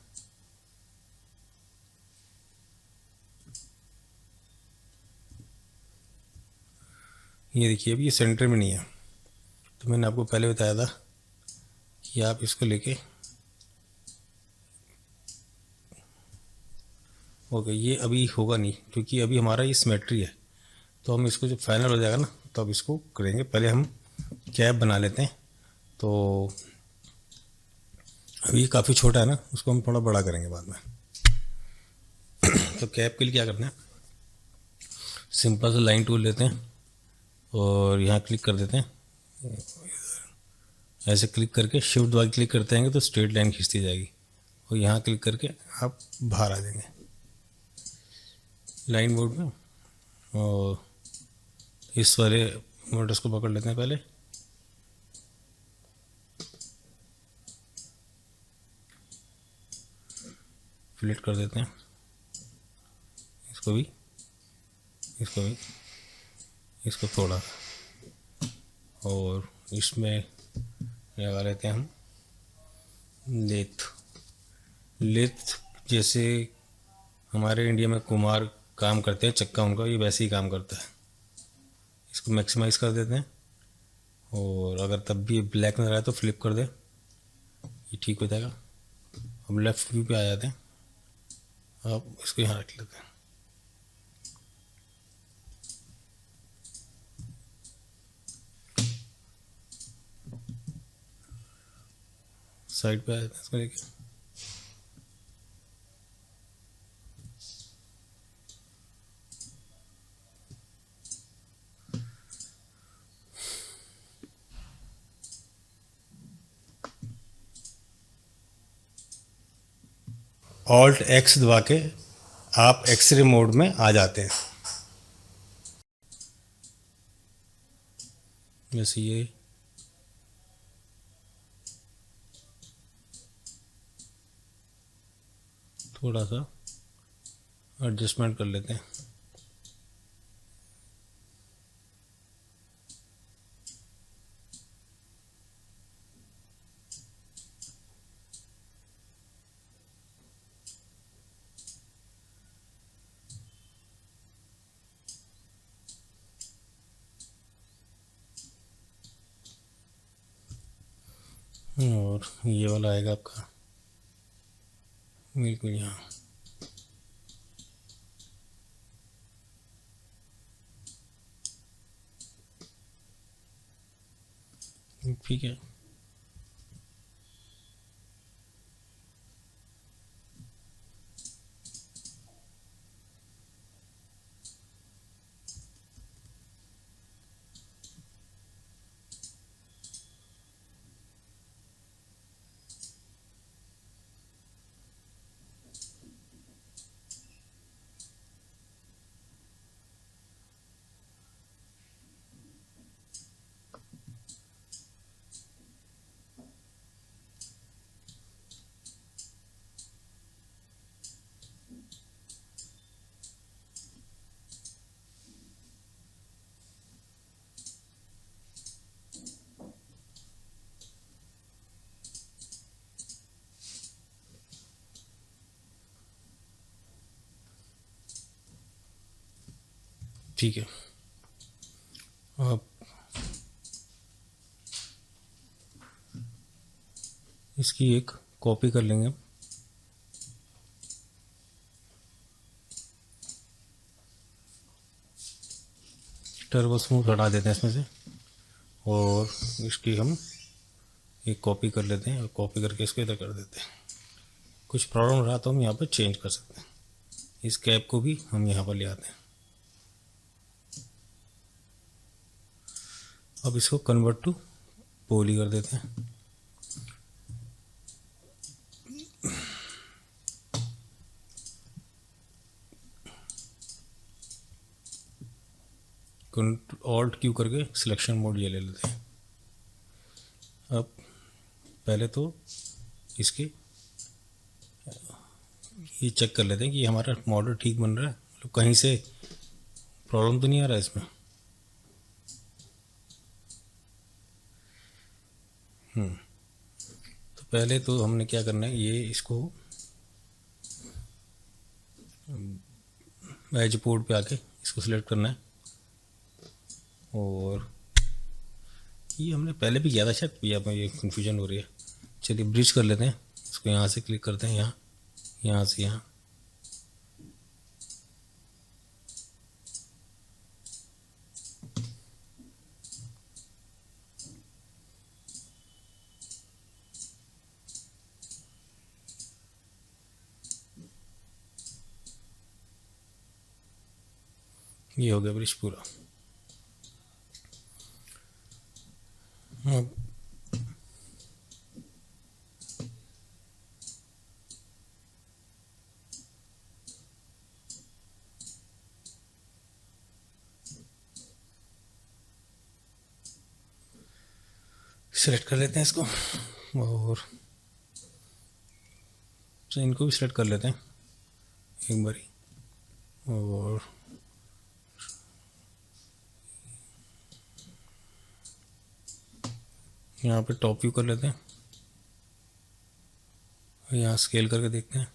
ये देखिए अभी ये सेंटर में नहीं है, तो मैंने आपको पहले बताया था कि आप इसको लेके ओके, ये अभी होगा नहीं क्योंकि अभी हमारा ये सिमेट्री है। तो हम इसको जब फाइनल हो जाएगा ना तो अब इसको करेंगे। पहले हम कैप बना लेते हैं। तो अभी ये काफ़ी छोटा है ना, उसको हम थोड़ा बड़ा करेंगे बाद में। तो कैप के लिए क्या करना है, सिंपल सा लाइन टूल लेते हैं और यहाँ क्लिक कर देते हैं। ऐसे क्लिक करके शिफ्ट दबा के क्लिक करते हैं तो स्ट्रेट लाइन खींचती जाएगी। और यहाँ क्लिक करके आप बाहर आ जाएंगे लाइन मोड में। और इस वाले मोटर्स को पकड़ लेते हैं, पहले फ्लिट कर देते हैं, इसको भी, इसको भी, इसको थोड़ा, और इसमें लगा लेते हैं हम लेथ। लेथ जैसे हमारे इंडिया में कुम्हार काम करते हैं, चक्का उनका, ये वैसे ही काम करता है। इसको मैक्सिमाइज़ कर देते हैं, और अगर तब भी ब्लैक नजर आए तो फ्लिप कर दे, ये ठीक हो जाएगा। अब लेफ़्ट व्यू पे आ जाते हैं, अब इसको यहाँ रख लेते हैं। साइड पे आ जाते हैं इसको लेके। ऑल्ट एक्स दबा के आप एक्सरे मोड में आ जाते हैं। जैसे ये थोड़ा सा एडजस्टमेंट कर लेते हैं। और ये वाला आएगा आपका बिल्कुल यहाँ। ठीक है, ठीक है। अब इसकी एक कॉपी कर लेंगे। टर्बो स्मूथ हटा देते हैं इसमें से, और इसकी हम एक कॉपी कर लेते हैं, और कॉपी करके इसको इधर कर देते हैं। कुछ प्रॉब्लम रहा तो हम यहाँ पर चेंज कर सकते हैं। इस कैप को भी हम यहाँ पर ले आते हैं। अब इसको कन्वर्ट टू पोली कर देते हैं। ऑल्ट क्यू करके सिलेक्शन मोड ये ले लेते हैं। अब पहले तो इसके ये चेक कर लेते हैं कि हमारा मॉडल ठीक बन रहा है, मतलब कहीं से प्रॉब्लम तो नहीं आ रहा है इसमें। तो पहले तो हमने क्या करना है, ये इसको एज पोर्ट पे आके इसको सिलेक्ट करना है, और ये हमने पहले भी किया था शायद, यहाँ पर ये कन्फ्यूजन हो रही है। चलिए ब्रिज कर लेते हैं, इसको यहाँ से क्लिक करते हैं, यहाँ, यहाँ से यहाँ। ये हो गया ब्रिज पूरा। अब सेलेक्ट कर लेते हैं इसको, और तो इनको भी सेलेक्ट कर लेते हैं एक बारी, और यहाँ पे टॉप व्यू कर लेते हैं, यहाँ स्केल करके देखते हैं।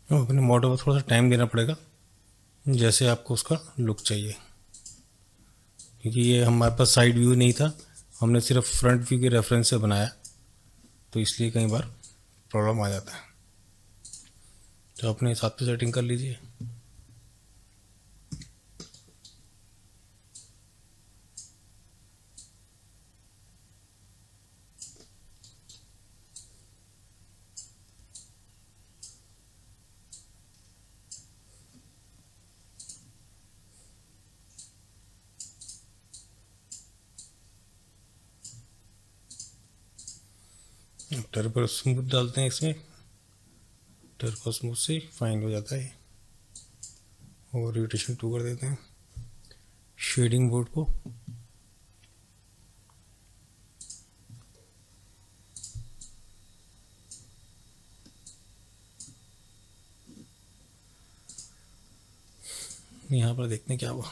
अपने मॉडल को थोड़ा सा टाइम देना पड़ेगा जैसे आपको उसका लुक चाहिए, क्योंकि ये हमारे पास साइड व्यू नहीं था, हमने सिर्फ फ्रंट व्यू के रेफरेंस से बनाया, तो इसलिए कई बार प्रॉब्लम आ जाता है। तो अपने हिसाब से सेटिंग कर लीजिए। टर्बो स्मूथ डालते हैं इसमें, टर्बो स्मूथ से फाइन हो जाता है, और रोटेशन 2 कर देते हैं। शेडिंग बोर्ड को यहाँ पर देखते हैं क्या हुआ।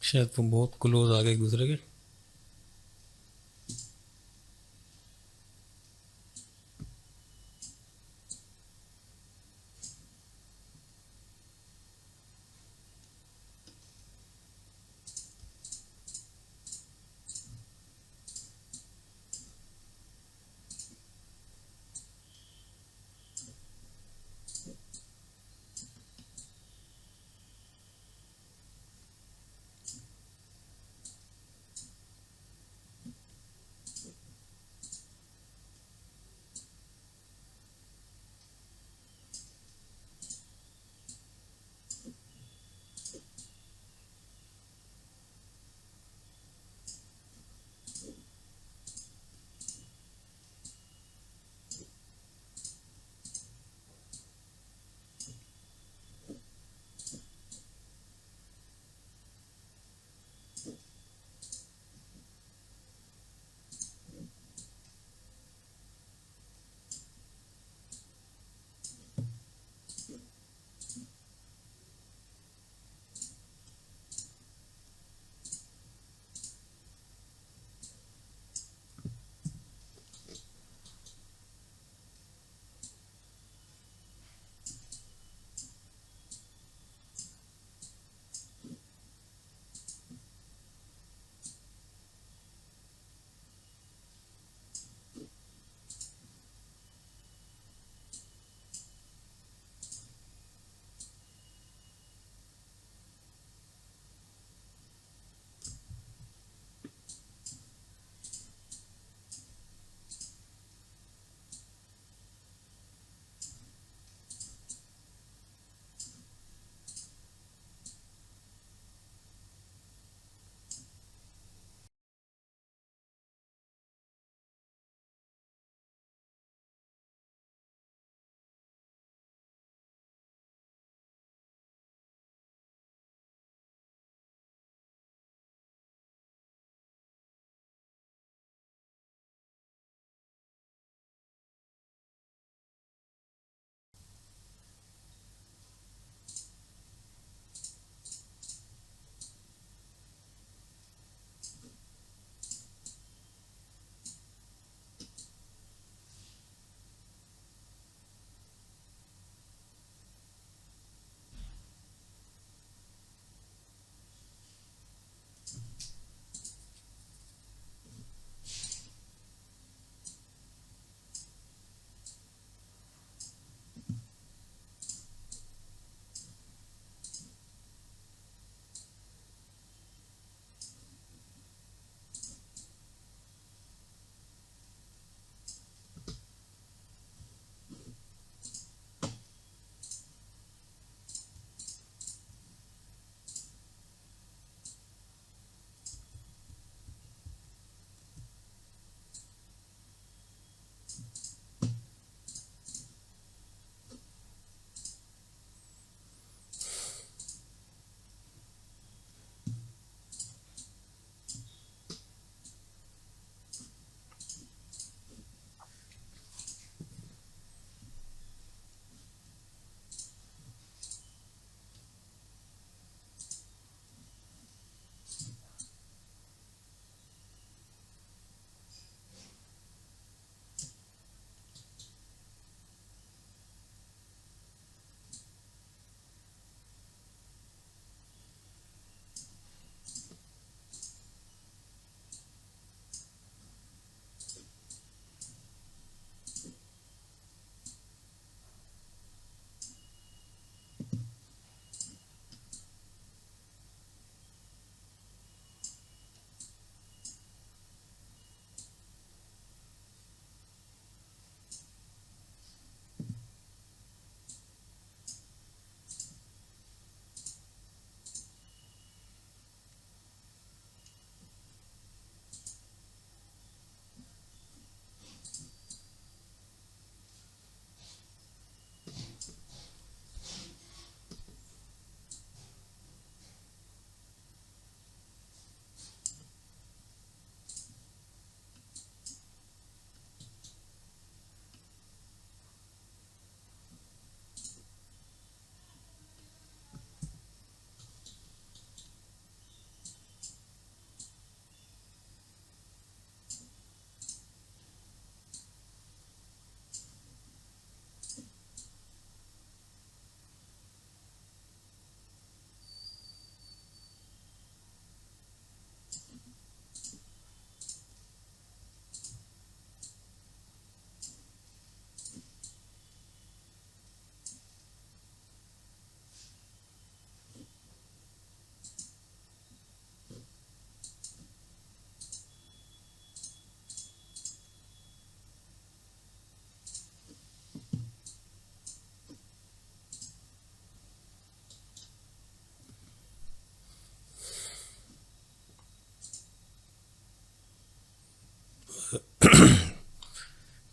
शायद वो बहुत क्लोज आ गए एक दूसरे के।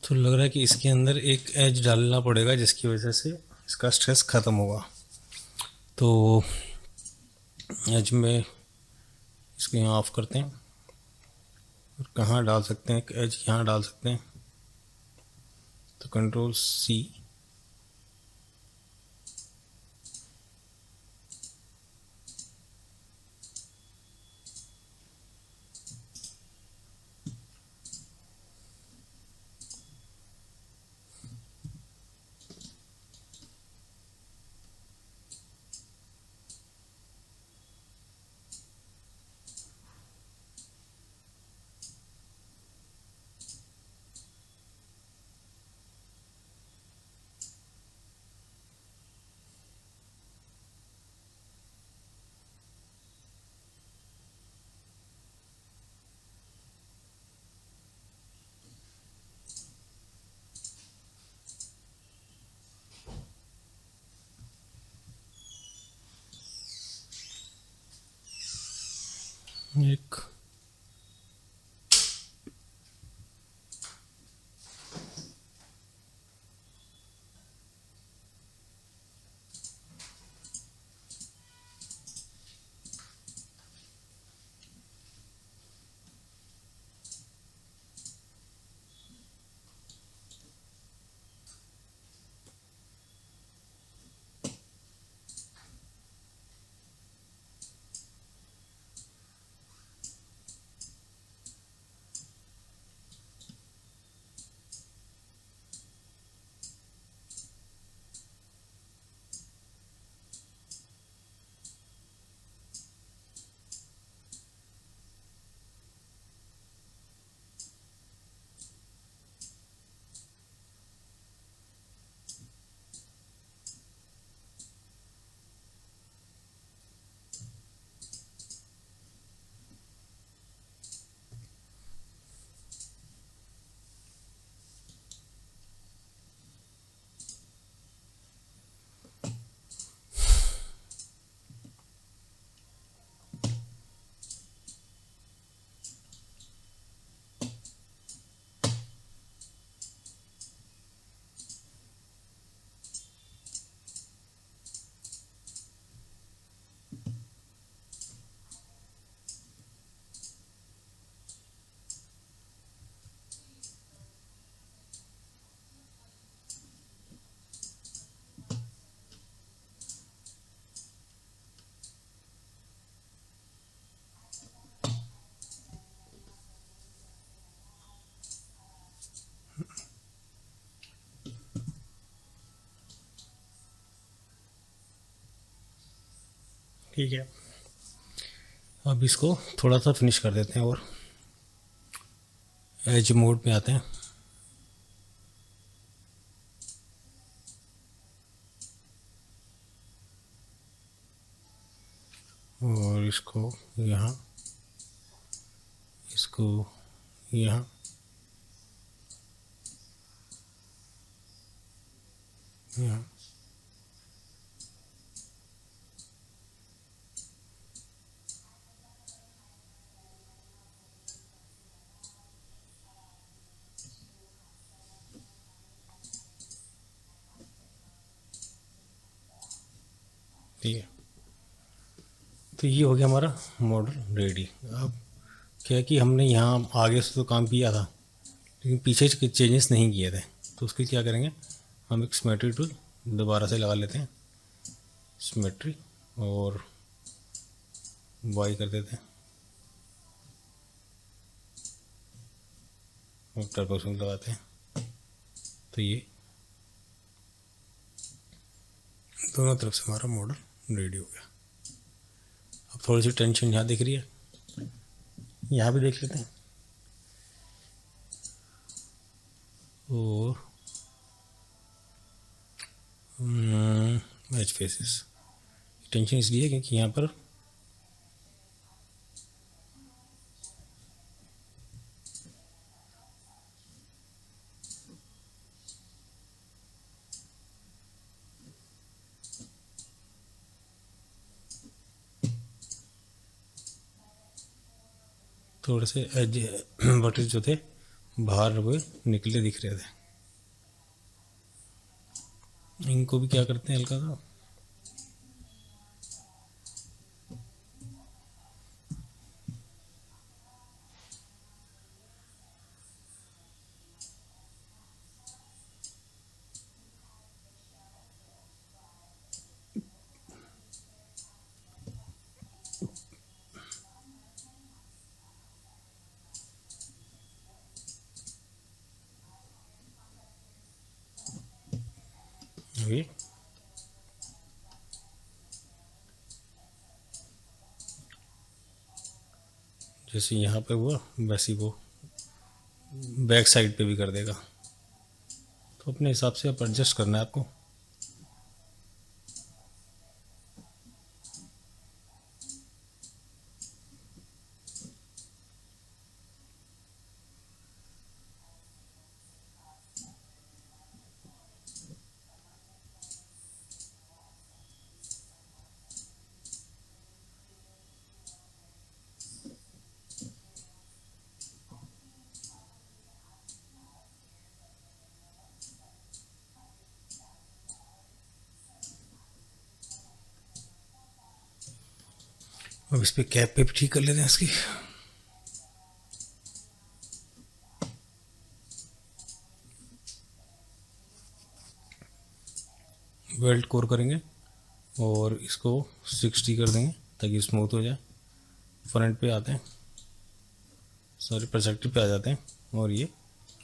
तो लग रहा है कि इसके अंदर एक एज डालना पड़ेगा जिसकी वजह से इसका स्ट्रेस ख़त्म होगा। तो एज में इसको यहाँ ऑफ करते हैं और कहाँ डाल सकते हैं, एक एज यहाँ डाल सकते हैं। तो कंट्रोल C, एक ठीक है। अब इसको थोड़ा सा फिनिश कर देते हैं और एज मोड पे आते हैं। और इसको यहाँ, इसको यहाँ, यहाँ, ठीक है। तो ये हो गया हमारा मॉडल रेडी। अब क्या है कि हमने यहाँ आगे से तो काम किया था लेकिन पीछे चेंजेस नहीं किए थे, तो उसके क्या करेंगे, हम एक सिमेट्री टूल दोबारा से लगा लेते हैं, सिमेट्री, और वाई कर देते हैं और टर्बोसेंस लगाते हैं। तो ये दोनों तरफ से हमारा मॉडल रेडी हो गया। अब थोड़ी सी टेंशन यहाँ दिख रही है, यहाँ भी देख लेते हैं। और मैच फेसेस, टेंशन इसलिए क्योंकि यहाँ पर थोड़े से एज बटन जो थे बाहर वो निकले दिख रहे थे। इनको भी क्या करते हैं हल्का सा, ये जैसे यहाँ पे हुआ वैसे ही वो बैक साइड पे भी कर देगा। तो अपने हिसाब से आप एडजस्ट करना है आपको। अब इस पे कैप पे भी ठीक कर लेते हैं इसकी। वेल्ट कोर करेंगे और इसको 60 कर देंगे ताकि स्मूथ हो जाए। फ्रंट पे आते हैं, सॉरी परस्पेक्टिव पे आ जाते हैं और ये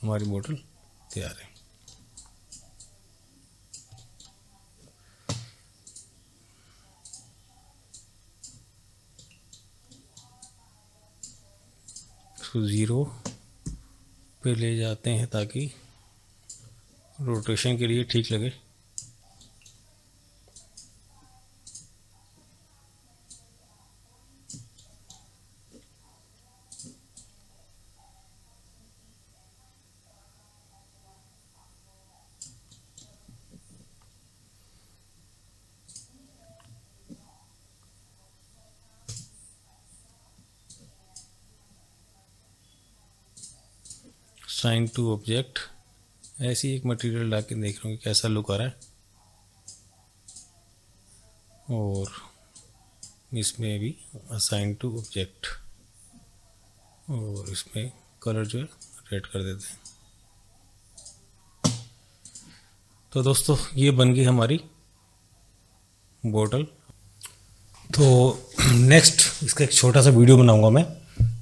हमारी बोतल तैयार है। इसको 0 पे ले जाते हैं ताकि रोटेशन के लिए ठीक लगे। साइन टू ऑब्जेक्ट, ऐसी एक मटेरियल ला के देख रहा हूँ कैसा लुक आ रहा है। और इसमें भी असाइन टू ऑब्जेक्ट और इसमें कलर जो है रेड कर देते हैं। तो दोस्तों ये बन गई हमारी बोतल। तो नेक्स्ट इसका एक छोटा सा वीडियो बनाऊंगा मैं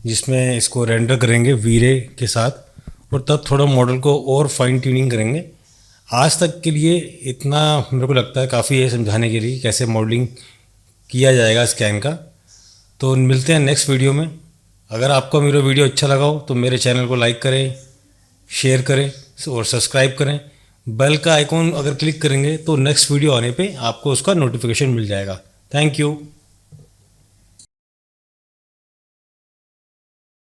जिसमें इसको रेंडर करेंगे वीरे के साथ और तब थोड़ा मॉडल को और फाइन ट्यूनिंग करेंगे। आज तक के लिए इतना मेरे को लगता है काफ़ी है समझाने के लिए कैसे मॉडलिंग किया जाएगा स्कैन का। तो मिलते हैं नेक्स्ट वीडियो में। अगर आपको मेरा वीडियो अच्छा लगा हो तो मेरे चैनल को लाइक करें, शेयर करें और सब्सक्राइब करें। बेल का आइकॉन अगर क्लिक करेंगे तो नेक्स्ट वीडियो आने पे आपको उसका नोटिफिकेशन मिल जाएगा। Thank you.